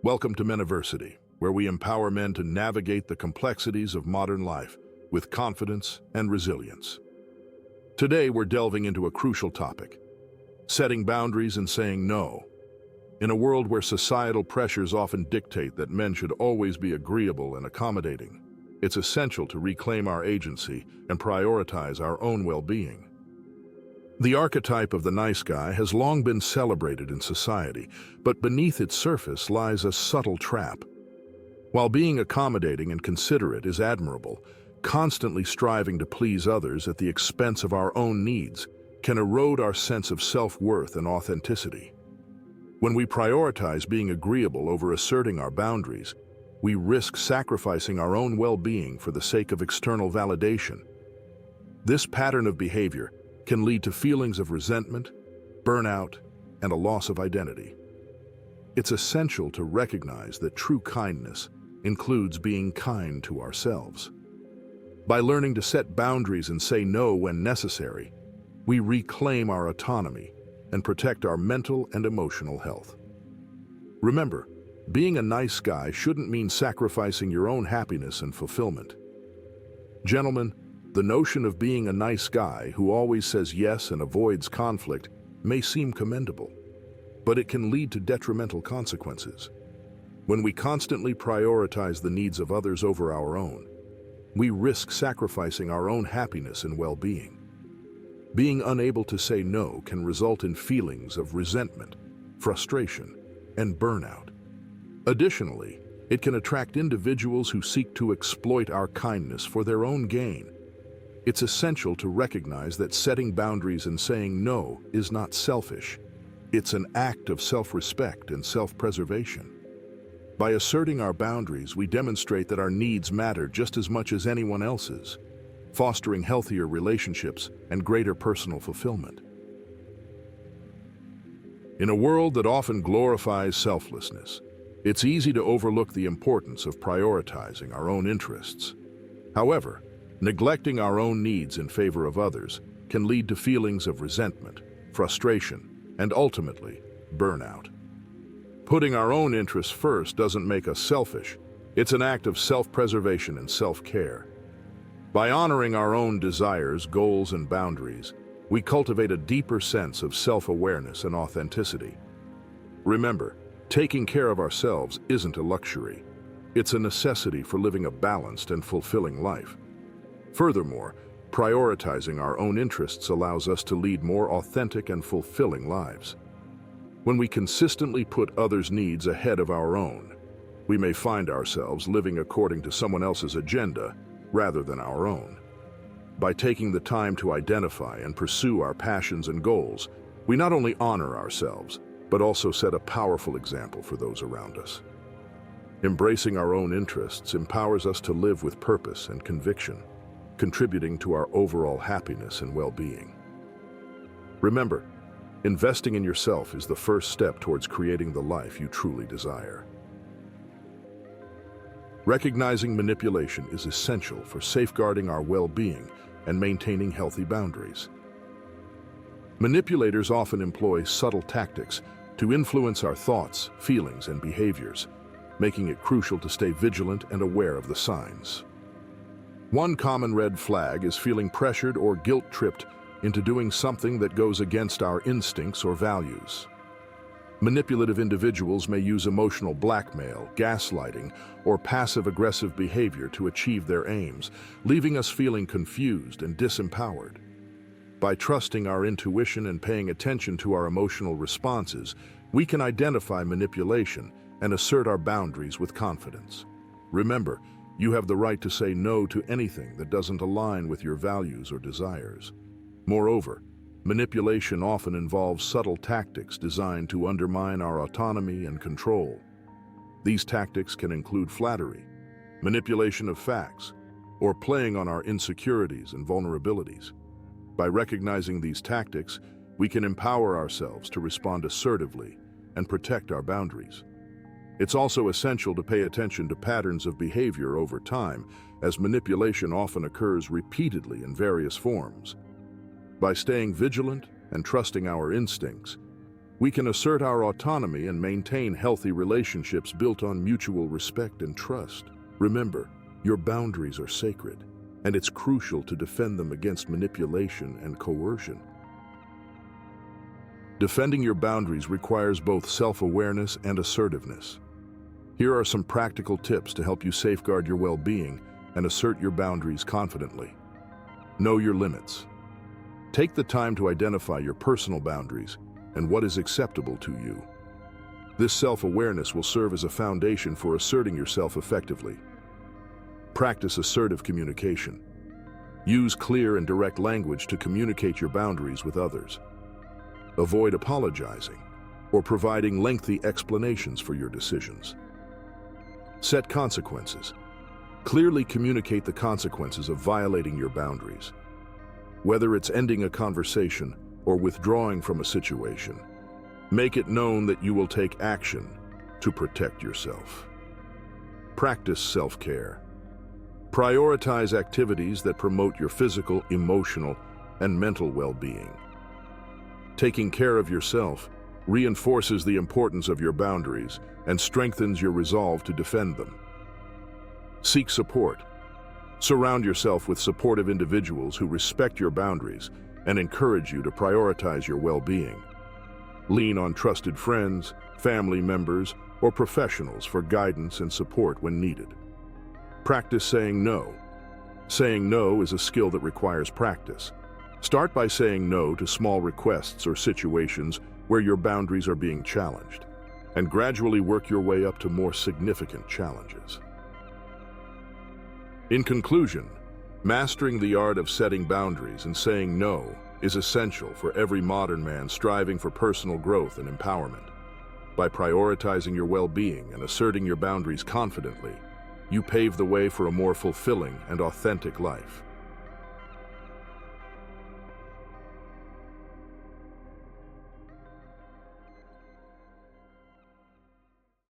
Welcome to Meniversity, where we empower men to navigate the complexities of modern life with confidence and resilience. Today, we're delving into a crucial topic: setting boundaries and saying no. In a world where societal pressures often dictate that men should always be agreeable and accommodating, it's essential to reclaim our agency and prioritize our own well-being. The archetype of the nice guy has long been celebrated in society, but beneath its surface lies a subtle trap. While being accommodating and considerate is admirable, constantly striving to please others at the expense of our own needs can erode our sense of self-worth and authenticity. When we prioritize being agreeable over asserting our boundaries, we risk sacrificing our own well-being for the sake of external validation. This pattern of behavior can lead to feelings of resentment, burnout, and a loss of identity. It's essential to recognize that true kindness includes being kind to ourselves. By learning to set boundaries and say no when necessary, we reclaim our autonomy and protect our mental and emotional health. Remember, being a nice guy shouldn't mean sacrificing your own happiness and fulfillment. Gentlemen, the notion of being a nice guy who always says yes and avoids conflict may seem commendable, but it can lead to detrimental consequences. When we constantly prioritize the needs of others over our own, we risk sacrificing our own happiness and well-being. Being unable to say no can result in feelings of resentment, frustration, and burnout. Additionally, it can attract individuals who seek to exploit our kindness for their own gain. It's essential to recognize that setting boundaries and saying no is not selfish. It's an act of self-respect and self-preservation. By asserting our boundaries, we demonstrate that our needs matter just as much as anyone else's, fostering healthier relationships and greater personal fulfillment. In a world that often glorifies selflessness, it's easy to overlook the importance of prioritizing our own interests. However, neglecting our own needs in favor of others can lead to feelings of resentment, frustration, and ultimately, burnout. Putting our own interests first doesn't make us selfish. It's an act of self-preservation and self-care. By honoring our own desires, goals, and boundaries, we cultivate a deeper sense of self-awareness and authenticity. Remember, taking care of ourselves isn't a luxury. It's a necessity for living a balanced and fulfilling life. Furthermore, prioritizing our own interests allows us to lead more authentic and fulfilling lives. When we consistently put others' needs ahead of our own, we may find ourselves living according to someone else's agenda rather than our own. By taking the time to identify and pursue our passions and goals, we not only honor ourselves, but also set a powerful example for those around us. Embracing our own interests empowers us to live with purpose and conviction, contributing to our overall happiness and well-being. Remember, investing in yourself is the first step towards creating the life you truly desire. Recognizing manipulation is essential for safeguarding our well-being and maintaining healthy boundaries. Manipulators often employ subtle tactics to influence our thoughts, feelings, and behaviors, making it crucial to stay vigilant and aware of the signs. One common red flag is feeling pressured or guilt-tripped into doing something that goes against our instincts or values. Manipulative individuals may use emotional blackmail, gaslighting, or passive-aggressive behavior to achieve their aims, leaving us feeling confused and disempowered. By trusting our intuition and paying attention to our emotional responses, we can identify manipulation and assert our boundaries with confidence. Remember, you have the right to say no to anything that doesn't align with your values or desires. Moreover, manipulation often involves subtle tactics designed to undermine our autonomy and control. These tactics can include flattery, manipulation of facts, or playing on our insecurities and vulnerabilities. By recognizing these tactics, we can empower ourselves to respond assertively and protect our boundaries. It's also essential to pay attention to patterns of behavior over time, as manipulation often occurs repeatedly in various forms. By staying vigilant and trusting our instincts, We can assert our autonomy and maintain healthy relationships built on mutual respect and trust. Remember, your boundaries are sacred, and it's crucial to defend them against manipulation and coercion. Defending your boundaries requires both self-awareness and assertiveness. Here are some practical tips to help you safeguard your well-being and assert your boundaries confidently. Know your limits. Take the time to identify your personal boundaries and what is acceptable to you. This self-awareness will serve as a foundation for asserting yourself effectively. Practice assertive communication. Use clear and direct language to communicate your boundaries with others. Avoid apologizing or providing lengthy explanations for your decisions. Set consequences. Clearly communicate the consequences of violating your boundaries. Whether it's ending a conversation or withdrawing from a situation, make it known that you will take action to protect yourself. Practice self-care. Prioritize activities that promote your physical, emotional, and mental well-being. Taking care of yourself reinforces the importance of your boundaries and strengthens your resolve to defend them. Seek support. Surround yourself with supportive individuals who respect your boundaries and encourage you to prioritize your well-being. Lean on trusted friends, family members, or professionals for guidance and support when needed. Practice saying no. Saying no is a skill that requires practice. Start by saying no to small requests or situations where your boundaries are being challenged, and gradually work your way up to more significant challenges. In conclusion, mastering the art of setting boundaries and saying no is essential for every modern man striving for personal growth and empowerment. By prioritizing your well-being and asserting your boundaries confidently, you pave the way for a more fulfilling and authentic life.